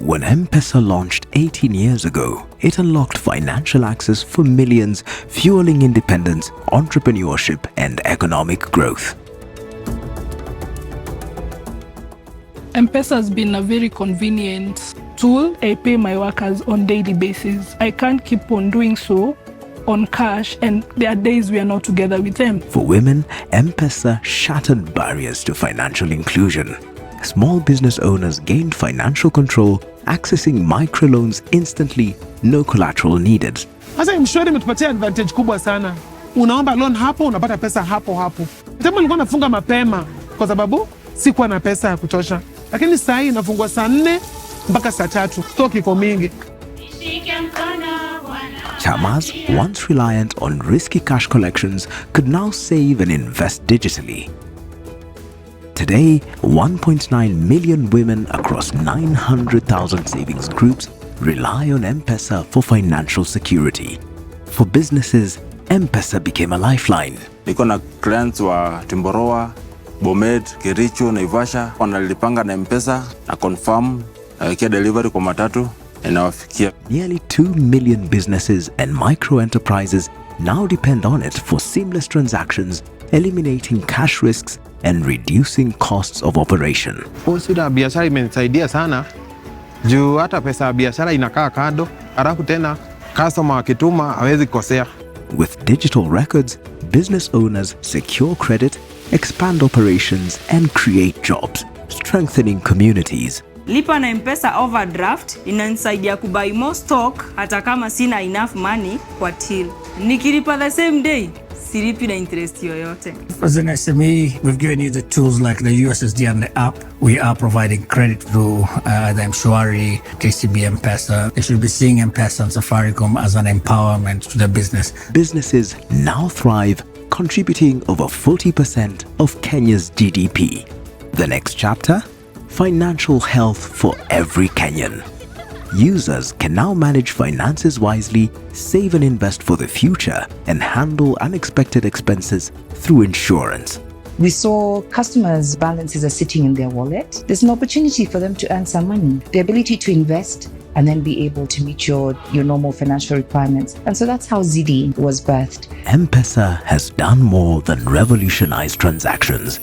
When M-Pesa launched 18 years ago, it unlocked financial access for millions, fueling independence, entrepreneurship, and economic growth. M-Pesa has been a very convenient tool. I pay my workers on daily basis. I can't keep on doing so on cash, and there are days we are not together with them. For women, M-Pesa shattered barriers to financial inclusion. Small business owners gained financial control, accessing microloans instantly, no collateral needed. Sasa M-Shwari imetupatia advantage kubwa sana. Unaomba loan hapo, unapata pesa hapo hapo. Tena nilikuwa nafunga mapema kwa sababu sikuwa na pesa ya kutosha. Lakini sasa hii nafungua saa 4 mpaka saa 3. Stock iko mingi. Chamas, once reliant on risky cash collections, could now save and invest digitally. Today, 1.9 million women across 900,000 savings groups rely on M-Pesa for financial security. For businesses, M-Pesa became a lifeline. Niko na clients wa Timboroa, Bomet, Kericho, Naivasha, wanalipanga na M-Pesa na confirm nawekea delivery kwa matatu na inawafikia. Nearly 2 million businesses and micro-enterprises now depend on it for seamless transactions, eliminating cash risks and reducing costs of operation. Pochi la biashara imenisaidia sana juu hata pesa ya biashara inakaa kado, halafu tena customer akituma hawezi kosea. With digital records, business owners secure credit, expand operations, and create jobs, strengthening communities. Lipa na M-Pesa overdraft inanisaidia kubuy more stock hata kama sina enough money kwa till. Nikilipa the same day, silipi na interest yoyote. As an SME, we've given you the tools like the USSD and the app. We are providing credit through the M-Shwari, KCB M-Pesa. They should be seeing M-Pesa and Safaricom as an empowerment to the business. Businesses now thrive, contributing over 40% of Kenya's GDP. The next chapter? Financial health for every Kenyan. Users can now manage finances wisely, save and invest for the future, and handle unexpected expenses through insurance. We saw customers' balances are sitting in their wallet. There's an opportunity for them to earn some money, the ability to invest, and then be able to meet your normal financial requirements. And so that's how ZD was birthed. M-Pesa has done more than revolutionize transactions.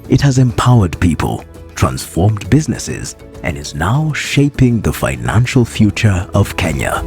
It has empowered people, transformed businesses, and is now shaping the financial future of Kenya.